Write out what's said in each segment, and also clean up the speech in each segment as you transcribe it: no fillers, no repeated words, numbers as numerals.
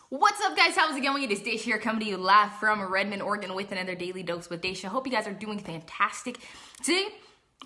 What's up, guys? How's it going? It is Daisha here, coming to you live from Redmond, Oregon with another Daily Dose with Daisha. Hope you guys are doing fantastic. Today,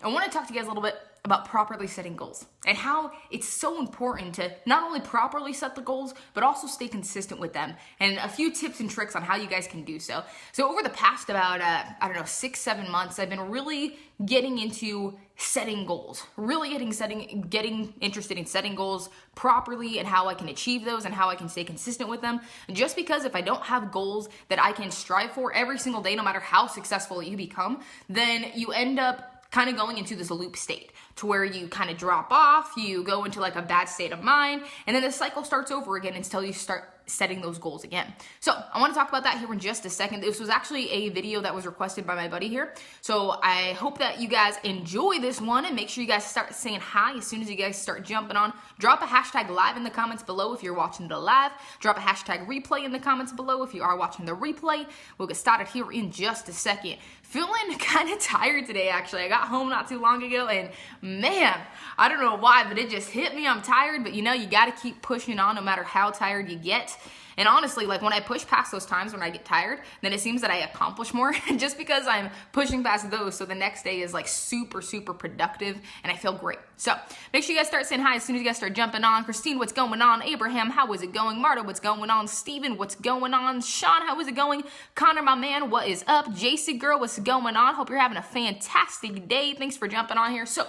I want to talk to you guys a little bit about properly setting goals and how it's so important to not only properly set the goals, but also stay consistent with them, and a few tips and tricks on how you guys can do so. So over the past about, 6-7 months, I've been really getting into setting goals, really getting interested in setting goals properly and how I can achieve those and how I can stay consistent with them. Just because if I don't have goals that I can strive for every single day, no matter how successful you become, then you end up kind of going into this loop state to where you kind of drop off, you go into like a bad state of mind, and then the cycle starts over again until you start setting those goals again. So I want to talk about that here in just a second. This was actually a video that was requested by my buddy here. So I hope that you guys enjoy this one, and make sure you guys start saying hi as soon as you guys start jumping on. Drop a hashtag live in the comments below if you're watching the live. Drop a hashtag replay in the comments below if you are watching the replay. We'll get started here in just a second. Feeling kind of tired today, actually. I got home not too long ago, and man, I don't know why, but it just hit me. I'm tired, but you know, you got to keep pushing on no matter how tired you get. And honestly, like when I push past those times when I get tired, then it seems that I accomplish more just because I'm pushing past those. So the next day is like super, super productive, and I feel great. So make sure you guys start saying hi as soon as you guys start jumping on. Christine, what's going on? Abraham, how is it going? Marta, what's going on? Steven, what's going on? Sean, how is it going? Connor, my man, what is up? JC girl, what's going on? Hope you're having a fantastic day. Thanks for jumping on here. So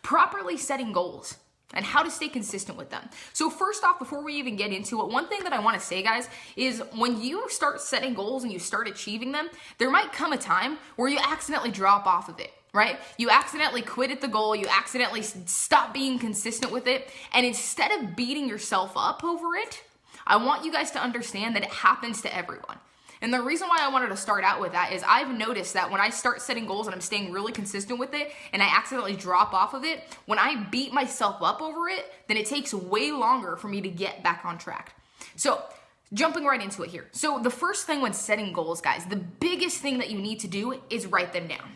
properly setting goals and how to stay consistent with them. So first off, before we even get into it, one thing that I want to say, guys, is when you start setting goals and you start achieving them, there might come a time where you accidentally drop off of it, right? You accidentally quit at the goal, you accidentally stop being consistent with it, and instead of beating yourself up over it, I want you guys to understand that it happens to everyone. And the reason why I wanted to start out with that is I've noticed that when I start setting goals and I'm staying really consistent with it and I accidentally drop off of it, when I beat myself up over it, then it takes way longer for me to get back on track. So jumping right into it here. So the first thing when setting goals, guys, the biggest thing that you need to do is write them down.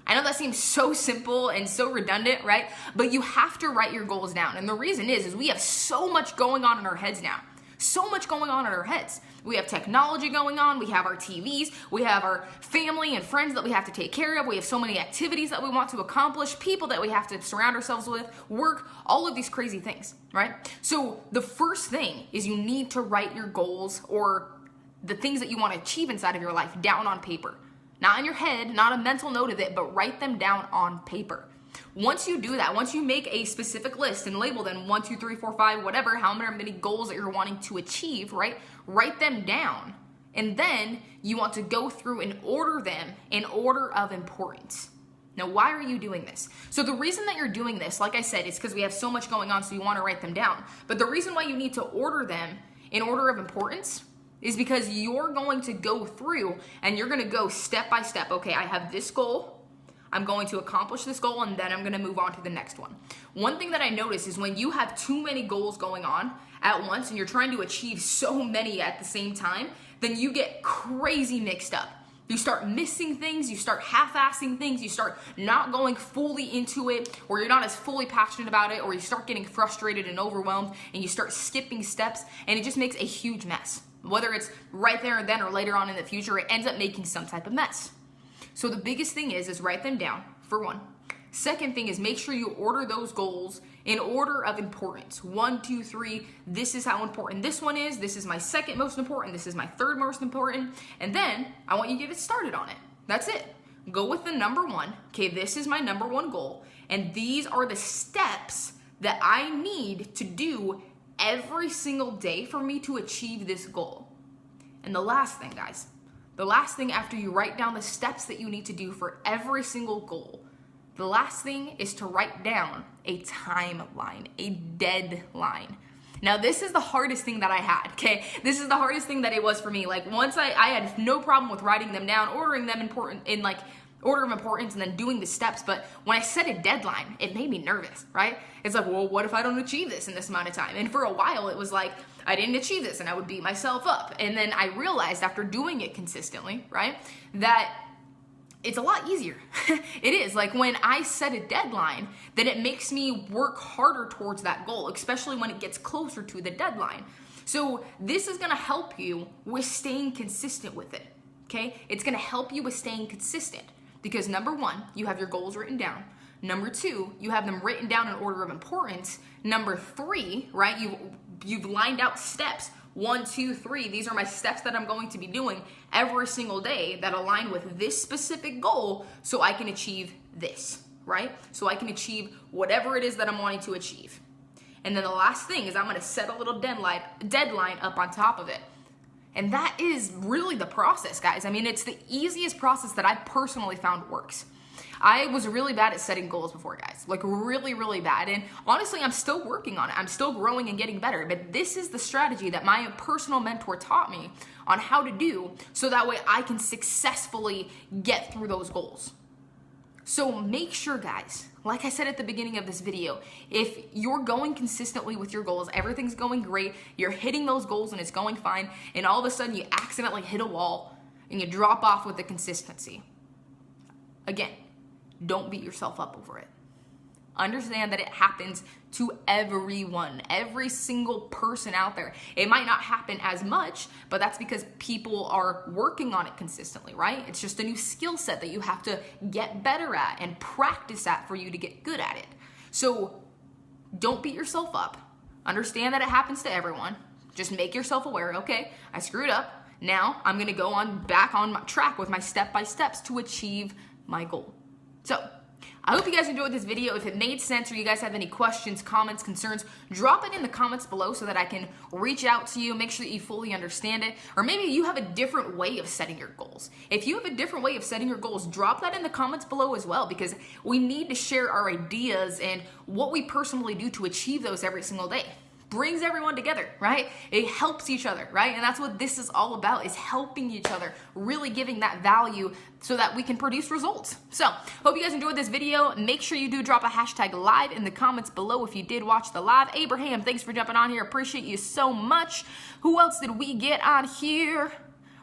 I know that seems so simple and so redundant, right? But you have to write your goals down. And the reason is we have so much going on in our heads now. So much going on in our heads. We have technology going on, we have our TVs, we have our family and friends that we have to take care of, we have so many activities that we want to accomplish, people that we have to surround ourselves with, work, all of these crazy things, right? So the first thing is you need to write your goals or the things that you want to achieve inside of your life down on paper. Not in your head, not a mental note of it, but write them down on paper. Once you do that, once you make a specific list and label them 1, 2, 3, 4, 5, whatever, how many goals that you're wanting to achieve, right? Write them down. And then you want to go through and order them in order of importance. Now, why are you doing this? So the reason that you're doing this, like I said, is because we have so much going on, so you want to write them down. But the reason why you need to order them in order of importance is because you're going to go through and you're going to go step by step. Okay, I have this goal. I'm going to accomplish this goal, and then I'm going to move on to the next one. One thing that I notice is when you have too many goals going on at once and you're trying to achieve so many at the same time, then you get crazy mixed up. You start missing things, you start half-assing things, you start not going fully into it, or you're not as fully passionate about it, or you start getting frustrated and overwhelmed, and you start skipping steps, and it just makes a huge mess. Whether it's right there and then or later on in the future, it ends up making some type of mess. So the biggest thing is write them down, for one. Second thing is make sure you order those goals in order of importance. 1, 2, 3, this is how important this one is. This is my second most important. This is my third most important. And then I want you to get started on it. That's it. Go with the number one. Okay, this is my number one goal. And these are the steps that I need to do every single day for me to achieve this goal. And the last thing, guys, the last thing after you write down the steps that you need to do for every single goal, the last thing is to write down a timeline, a deadline. Now, this is the hardest thing that I had, okay? This is the hardest thing that it was for me. Like, once I had no problem with writing them down, ordering them in like order of importance, and then doing the steps. But when I set a deadline, it made me nervous, right? It's like, well, what if I don't achieve this in this amount of time? And for a while, it was like, I didn't achieve this, and I would beat myself up. And then I realized after doing it consistently, right, that it's a lot easier. It is. Like when I set a deadline, then it makes me work harder towards that goal, especially when it gets closer to the deadline. So this is gonna help you with staying consistent with it, okay? It's gonna help you with staying consistent because number one, you have your goals written down. Number two, you have them written down in order of importance. Number three, right, you've lined out steps. 1, 2, 3, these are my steps that I'm going to be doing every single day that align with this specific goal so I can achieve this, right? So I can achieve whatever it is that I'm wanting to achieve. And then the last thing is I'm gonna set a little deadline up on top of it. And that is really the process, guys. I mean, it's the easiest process that I personally found works. I was really bad at setting goals before, guys. Like really, really bad. And honestly, I'm still working on it. I'm still growing and getting better. But this is the strategy that my personal mentor taught me on how to do so that way I can successfully get through those goals. So make sure, guys, like I said at the beginning of this video, if you're going consistently with your goals, everything's going great, you're hitting those goals and it's going fine, and all of a sudden you accidentally hit a wall and you drop off with the consistency. Again, don't beat yourself up over it. Understand that it happens to everyone, every single person out there. It might not happen as much, but that's because people are working on it consistently, right? It's just a new skill set that you have to get better at and practice at for you to get good at it. So don't beat yourself up. Understand that it happens to everyone. Just make yourself aware, okay, I screwed up. Now I'm gonna go back on my track with my step-by-steps to achieve my goal. So, I hope you guys enjoyed this video. If it made sense or you guys have any questions, comments, concerns, drop it in the comments below so that I can reach out to you, make sure that you fully understand it. Or maybe you have a different way of setting your goals. If you have a different way of setting your goals, drop that in the comments below as well because we need to share our ideas and what we personally do to achieve those every single day. Brings everyone together, right? It helps each other, right? And that's what this is all about, is helping each other, really giving that value so that we can produce results. So, hope you guys enjoyed this video. Make sure you do drop a hashtag live in the comments below if you did watch the live. Abraham, thanks for jumping on here. Appreciate you so much. Who else did we get on here?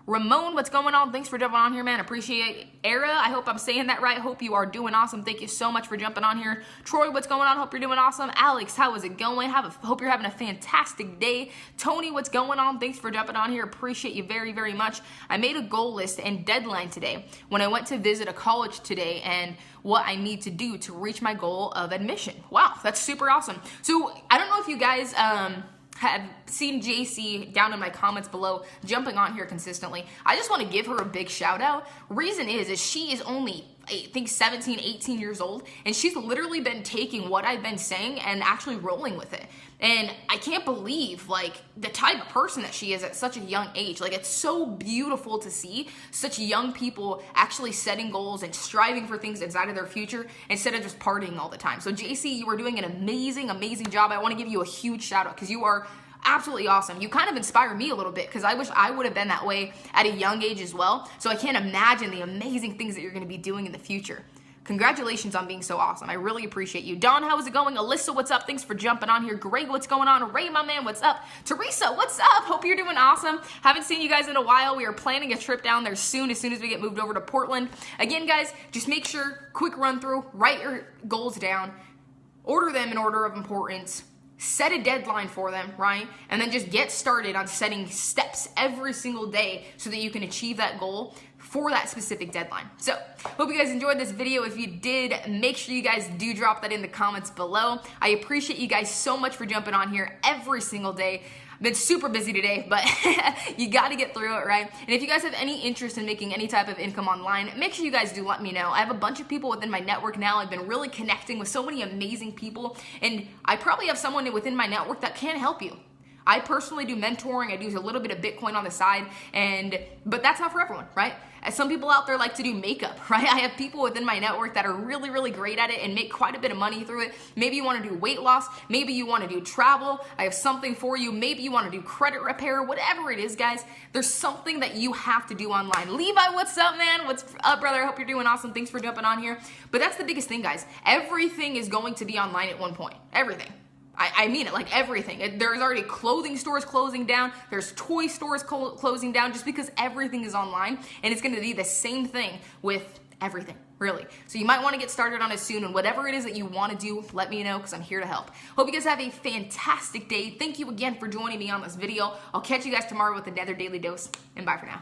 Ramon, what's going on? Thanks for jumping on here, man. Appreciate it. Era, I hope I'm saying that right. Hope you are doing awesome. Thank you so much for jumping on here. Troy, what's going on? Hope you're doing awesome. Alex, how is it going? Hope you're having a fantastic day. Tony, what's going on? Thanks for jumping on here. Appreciate you very, very much. I made a goal list and deadline today when I went to visit a college today and what I need to do to reach my goal of admission. Wow, that's super awesome. So I don't know if you guys have seen JC down in my comments below jumping on here consistently. I just want to give her a big shout out. Reason is she is only, I think, 17, 18 years old, and she's literally been taking what I've been saying and actually rolling with it. And I can't believe, like, the type of person that she is at such a young age. Like, it's so beautiful to see such young people actually setting goals and striving for things inside of their future instead of just partying all the time. So, JC, you are doing an amazing, amazing job. I want to give you a huge shout out because you are absolutely awesome. You kind of inspire me a little bit because I wish I would have been that way at a young age as well. So I can't imagine the amazing things that you're going to be doing in the future. Congratulations on being so awesome. I really appreciate you. Dawn, how is it going? Alyssa, what's up? Thanks for jumping on here. Greg, what's going on? Ray, my man, what's up? Teresa, what's up? Hope you're doing awesome. Haven't seen you guys in a while. We are planning a trip down there soon as we get moved over to Portland. Again, guys, just make sure, quick run through, write your goals down, order them in order of importance, set a deadline for them, right? And then just get started on setting steps every single day so that you can achieve that goal for that specific deadline. So, hope you guys enjoyed this video. If you did, make sure you guys do drop that in the comments below. I appreciate you guys so much for jumping on here every single day. Been super busy today, but you got to get through it, right? And if you guys have any interest in making any type of income online, make sure you guys do let me know. I have a bunch of people within my network now. I've been really connecting with so many amazing people, and I probably have someone within my network that can help you. I personally do mentoring. I do a little bit of Bitcoin on the side, but that's not for everyone, right? As some people out there like to do makeup, right? I have people within my network that are really, really great at it and make quite a bit of money through it. Maybe you want to do weight loss. Maybe you want to do travel. I have something for you. Maybe you want to do credit repair. Whatever it is, guys, there's something that you have to do online. Levi, what's up, man? What's up, brother? I hope you're doing awesome. Thanks for jumping on here. But that's the biggest thing, guys. Everything is going to be online at one point. Everything. I mean it, like everything. There's already clothing stores closing down. There's toy stores closing down just because everything is online. And it's going to be the same thing with everything, really. So you might want to get started on it soon, and whatever it is that you want to do, let me know because I'm here to help. Hope you guys have a fantastic day. Thank you again for joining me on this video. I'll catch you guys tomorrow with another Daily Dose, and bye for now.